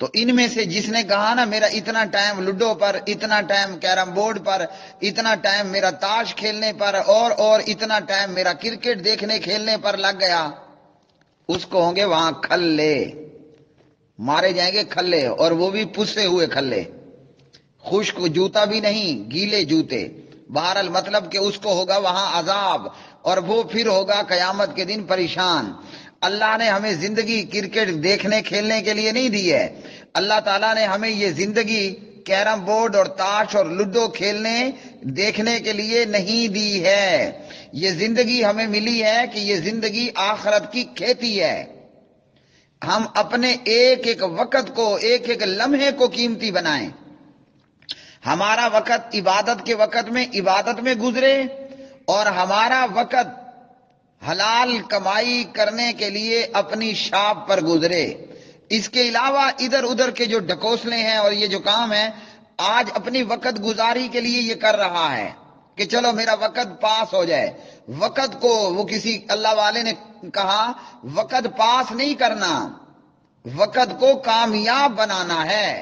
تو ان میں سے جس نے کہا نا میرا اتنا ٹائم لوڈو پر، اتنا ٹائم کیرم بورڈ پر، اتنا ٹائم میرا تاش کھیلنے پر، اور اتنا ٹائم میرا کرکٹ دیکھنے کھیلنے پر لگ گیا، اس کو ہوں گے وہاں کھلے، مارے جائیں گے کھلے، اور وہ بھی پسے ہوئے کھلے، خشک جوتا بھی نہیں، گیلے جوتے۔ بہرحال مطلب کہ اس کو ہوگا وہاں عذاب، اور وہ پھر ہوگا قیامت کے دن پریشان۔ اللہ نے ہمیں زندگی کرکٹ دیکھنے کھیلنے کے لیے نہیں دی ہے، اللہ تعالیٰ نے ہمیں یہ زندگی کیرم بورڈ اور تاش اور لوڈو کھیلنے دیکھنے کے لیے نہیں دی ہے۔ یہ زندگی ہمیں ملی ہے کہ یہ زندگی آخرت کی کھیتی ہے۔ ہم اپنے ایک ایک وقت کو، ایک ایک لمحے کو قیمتی بنائیں۔ ہمارا وقت عبادت کے وقت میں عبادت میں گزرے، اور ہمارا وقت حلال کمائی کرنے کے لیے اپنی شاپ پر گزرے۔ اس کے علاوہ ادھر ادھر کے جو ڈھکوسلے ہیں اور یہ جو کام ہے، آج اپنی وقت گزاری کے لیے یہ کر رہا ہے کہ چلو میرا وقت پاس ہو جائے۔ وقت کو وہ کسی اللہ والے نے کہا وقت پاس نہیں کرنا، وقت کو کامیاب بنانا ہے۔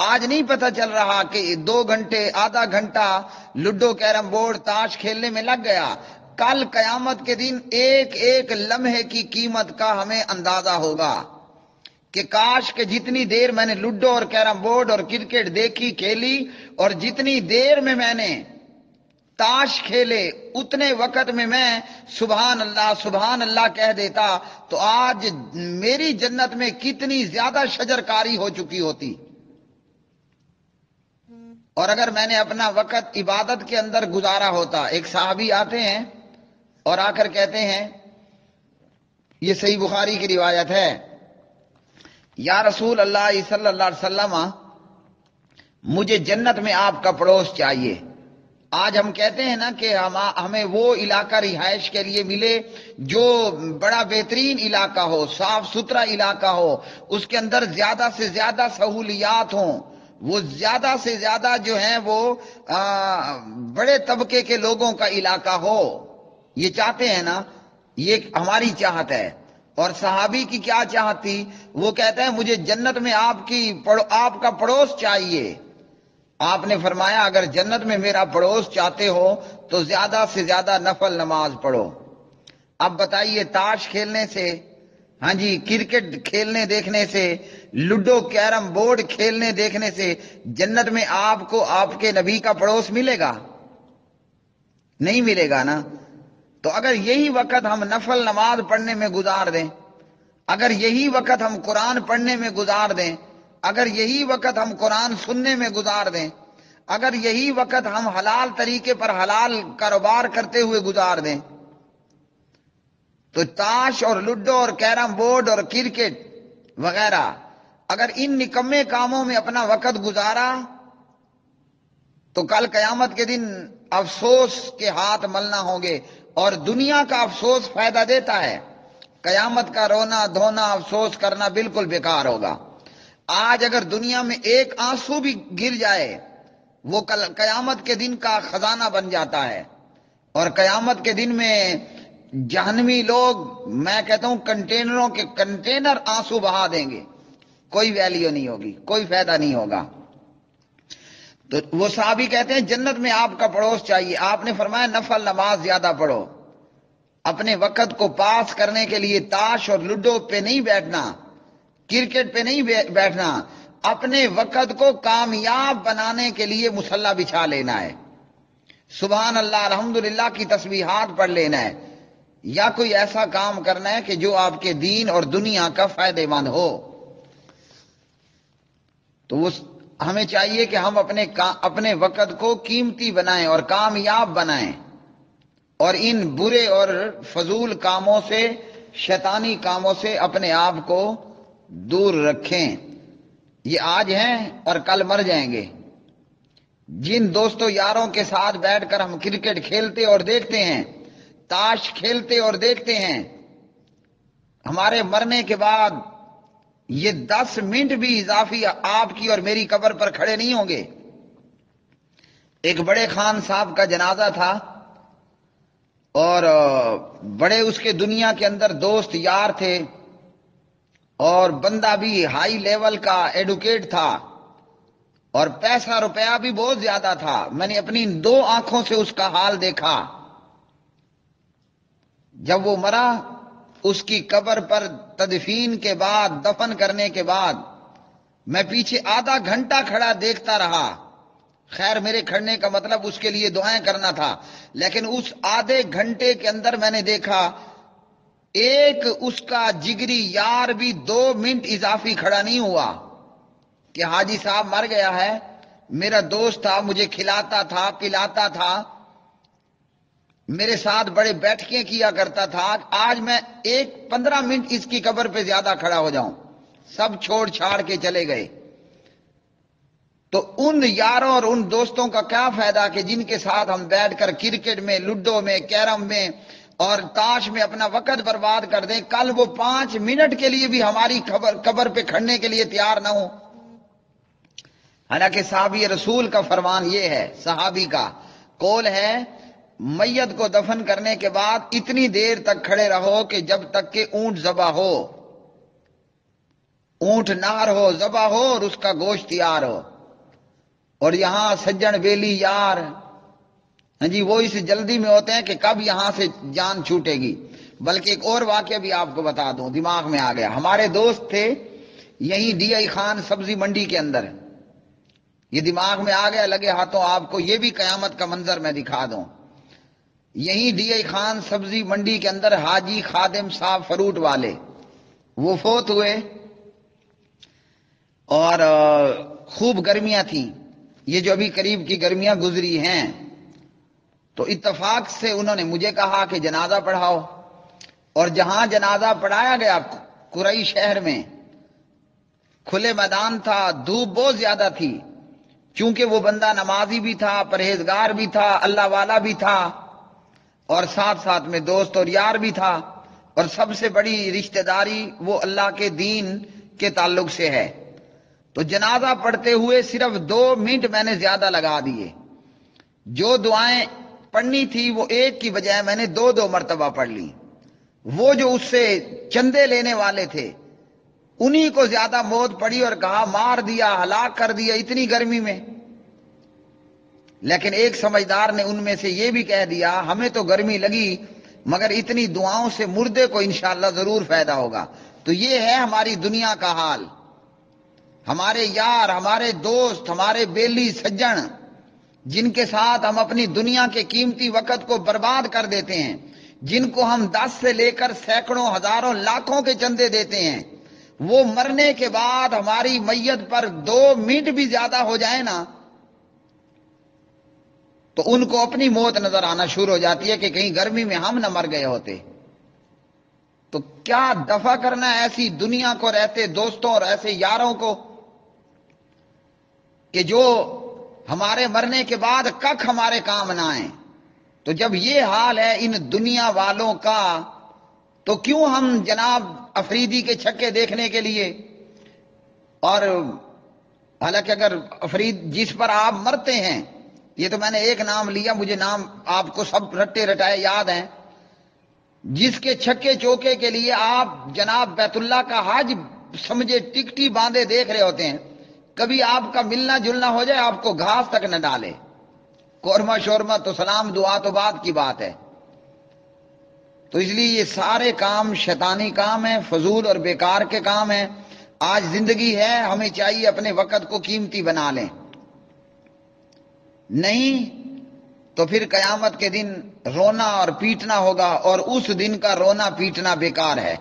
آج نہیں پتہ چل رہا کہ 2 گھنٹے، آدھا گھنٹہ لوڈو کیرم بورڈ تاش کھیلنے میں لگ گیا، کل قیامت کے دن ایک ایک لمحے کی قیمت کا ہمیں اندازہ ہوگا کہ کاش کہ جتنی دیر میں نے لوڈو اور کیرم بورڈ اور کرکٹ دیکھی کھیلی، اور جتنی دیر میں میں نے تاش کھیلے، اتنے وقت میں سبحان اللہ کہہ دیتا، تو آج میری جنت میں کتنی زیادہ شجرکاری ہو چکی ہوتی۔ اور اگر میں نے اپنا وقت عبادت کے اندر گزارا ہوتا۔ ایک صحابی آتے ہیں اور آ کر کہتے ہیں، یہ صحیح بخاری کی روایت ہے، یا رسول اللہ صلی اللہ علیہ وسلم، مجھے جنت میں آپ کا پڑوس چاہیے۔ آج ہم کہتے ہیں نا کہ ہمیں وہ علاقہ رہائش کے لیے ملے جو بڑا بہترین علاقہ ہو، صاف ستھرا علاقہ ہو، اس کے اندر زیادہ سے زیادہ سہولیات ہوں، وہ زیادہ سے زیادہ جو ہیں وہ بڑے طبقے کے لوگوں کا علاقہ ہو۔ یہ چاہتے ہیں نا، یہ ہماری چاہت ہے۔ اور صحابی کی کیا چاہت تھی؟ وہ کہتے ہیں مجھے جنت میں آپ کا پڑوس چاہیے۔ آپ نے فرمایا اگر جنت میں میرا پڑوس چاہتے ہو تو زیادہ سے زیادہ نفل نماز پڑھو۔ اب بتائیے، تاش کھیلنے سے، ہاں جی، کرکٹ کھیلنے دیکھنے سے، لوڈو کیرم بورڈ کھیلنے دیکھنے سے جنت میں آپ کو آپ کے نبی کا پڑوس ملے گا؟ نہیں ملے گا نا۔ تو اگر یہی وقت ہم نفل نماز پڑھنے میں گزار دیں، اگر یہی وقت ہم قرآن پڑھنے میں گزار دیں، اگر یہی وقت ہم قرآن سننے میں گزار دیں، اگر یہی وقت ہم حلال طریقے پر حلال کاروبار کرتے ہوئے گزار دیں، تو تاش اور لوڈو اور کیرم بورڈ اور کرکٹ وغیرہ، اگر ان نکمے کاموں میں اپنا وقت گزارا تو کل قیامت کے دن افسوس کے ہاتھ ملنا ہوں گے۔ اور دنیا کا افسوس فائدہ دیتا ہے، قیامت کا رونا دھونا افسوس کرنا بالکل بیکار ہوگا۔ آج اگر دنیا میں ایک آنسو بھی گر جائے، وہ کل قیامت کے دن کا خزانہ بن جاتا ہے۔ اور قیامت کے دن میں جہنمی لوگ، میں کہتا ہوں کنٹینروں کے کنٹینر آنسو بہا دیں گے، کوئی ویلیو نہیں ہوگی، کوئی فائدہ نہیں ہوگا۔ تو وہ صحابی کہتے ہیں جنت میں آپ کا پڑوس چاہیے۔ آپ نے فرمایا نفل نماز زیادہ پڑھو، اپنے وقت کو پاس کرنے کے لیے تاش اور لوڈو پہ نہیں بیٹھنا، کرکٹ پہ نہیں بیٹھنا، اپنے وقت کو کامیاب بنانے کے لیے مصلی بچھا لینا ہے، سبحان اللہ الحمدللہ کی تسبیحات پڑھ لینا ہے، یا کوئی ایسا کام کرنا ہے کہ جو آپ کے دین اور دنیا کا فائدہ مند ہو۔ تو ہمیں چاہیے کہ ہم اپنے وقت کو قیمتی بنائیں اور کامیاب بنائیں، اور ان برے اور فضول کاموں سے، شیطانی کاموں سے اپنے آپ کو دور رکھیں۔ یہ آج ہیں اور کل مر جائیں گے۔ جن دوستوں یاروں کے ساتھ بیٹھ کر ہم کرکٹ کھیلتے اور دیکھتے ہیں، تاش کھیلتے اور دیکھتے ہیں، ہمارے مرنے کے بعد یہ 10 منٹ بھی اضافی آپ کی اور میری قبر پر کھڑے نہیں ہوں گے۔ ایک بڑے خان صاحب کا جنازہ تھا، اور بڑے اس کے دنیا کے اندر دوست یار تھے، اور بندہ بھی ہائی لیول کا ایڈوکیٹ تھا اور پیسہ روپیہ بھی بہت زیادہ تھا. میں نے اپنی 2 آنکھوں سے اس کا حال دیکھا. جب وہ مرا، اس کی قبر پر تدفین کے بعد، دفن کرنے کے بعد میں پیچھے آدھا گھنٹہ کھڑا دیکھتا رہا. خیر میرے کھڑنے کا مطلب اس کے لیے دعائیں کرنا تھا، لیکن اس آدھے گھنٹے کے اندر میں نے دیکھا ایک اس کا جگری یار بھی 2 منٹ اضافی کھڑا نہیں ہوا کہ حاجی صاحب مر گیا ہے. میرا دوست تھا، مجھے کھلاتا تھا، پلاتا تھا، میرے ساتھ بڑے بیٹھکیں کیا کرتا تھا. آج میں 15 منٹ اس کی قبر پہ زیادہ کھڑا ہو جاؤں. سب چھوڑ چھاڑ کے چلے گئے. تو ان یاروں اور ان دوستوں کا کیا فائدہ کہ جن کے ساتھ ہم بیٹھ کر کرکٹ میں، لوڈو میں، کیرم میں اور تاش میں اپنا وقت برباد کر دیں، کل وہ 5 منٹ کے لیے بھی ہماری قبر پہ کھڑنے کے لیے تیار نہ ہو. حالانکہ صحابی رسول کا فرمان یہ ہے، صحابی کا قول ہے، میت کو دفن کرنے کے بعد اتنی دیر تک کھڑے رہو کہ جب تک کہ اونٹ ذبح ہو، اونٹ نہر ہو، ذبح ہو اور اس کا گوشت تیار ہو. اور یہاں سجن بیلی یار، ہاں جی، وہ اس جلدی میں ہوتے ہیں کہ کب یہاں سے جان چھوٹے گی. بلکہ ایک اور واقعہ بھی آپ کو بتا دوں، دماغ میں آ گیا. ہمارے دوست تھے یہیں ڈی آئی خان سبزی منڈی کے اندر، یہ دماغ میں آ گیا، لگے ہاتھوں آپ کو یہ بھی قیامت کا منظر میں دکھا دوں. یہیں ڈی آئی خان سبزی منڈی کے اندر حاجی خادم صاحب فروٹ والے، وہ فوت ہوئے اور خوب گرمیاں تھیں. یہ جو ابھی قریب کی گرمیاں گزری ہیں، تو اتفاق سے انہوں نے مجھے کہا کہ جنازہ پڑھاؤ. اور جہاں جنازہ پڑھایا گیا قریش شہر میں، کھلے میدان تھا، دھوپ بہت زیادہ تھی. چونکہ وہ بندہ نمازی بھی تھا، پرہیزگار بھی تھا، اللہ والا بھی تھا، اور ساتھ ساتھ میں دوست اور یار بھی تھا، اور سب سے بڑی رشتہ داری وہ اللہ کے دین کے تعلق سے ہے. تو جنازہ پڑھتے ہوئے صرف 2 منٹ میں نے زیادہ لگا دیے. جو دعائیں پڑھنی تھی وہ ایک کی بجائے میں نے 2 مرتبہ پڑھ لی. وہ جو اس سے چندے لینے والے تھے انہی کو زیادہ موت پڑی اور کہا مار دیا، ہلاک کر دیا اتنی گرمی میں. لیکن ایک سمجھدار نے ان میں سے یہ بھی کہہ دیا، ہمیں تو گرمی لگی مگر اتنی دعاؤں سے مردے کو انشاءاللہ ضرور فائدہ ہوگا. تو یہ ہے ہماری دنیا کا حال. ہمارے یار، ہمارے دوست، ہمارے بیلی سجن جن کے ساتھ ہم اپنی دنیا کے قیمتی وقت کو برباد کر دیتے ہیں، جن کو ہم 10 سے لے کر سینکڑوں، ہزاروں، لاکھوں کے چندے دیتے ہیں، وہ مرنے کے بعد ہماری میت پر 2 منٹ بھی زیادہ ہو جائے نا تو ان کو اپنی موت نظر آنا شروع ہو جاتی ہے کہ کہیں گرمی میں ہم نہ مر گئے ہوتے. تو کیا دفع کرنا ہے ایسی دنیا کو، رہتے دوستوں اور ایسے یاروں کو کہ جو ہمارے مرنے کے بعد کک ہمارے کام نہ آئیں. تو جب یہ حال ہے ان دنیا والوں کا، تو کیوں ہم جناب افریدی کے چھکے دیکھنے کے لیے، اور حالانکہ اگر افرید جس پر آپ مرتے ہیں، یہ تو میں نے ایک نام لیا، مجھے نام آپ کو سب رٹے رٹائے یاد ہیں، جس کے چھکے چوکے کے لیے آپ جناب بیت اللہ کا حج سمجھے ٹکٹی باندھے دیکھ رہے ہوتے ہیں، کبھی آپ کا ملنا جلنا ہو جائے آپ کو گھاس تک نہ ڈالے. قورمہ شورمہ تو سلام دعا تو بات کی بات ہے. تو اس لیے یہ سارے کام شیطانی کام ہیں، فضول اور بیکار کے کام ہیں. آج زندگی ہے، ہمیں چاہیے اپنے وقت کو قیمتی بنا لیں، نہیں تو پھر قیامت کے دن رونا اور پیٹنا ہوگا، اور اس دن کا رونا پیٹنا بیکار ہے.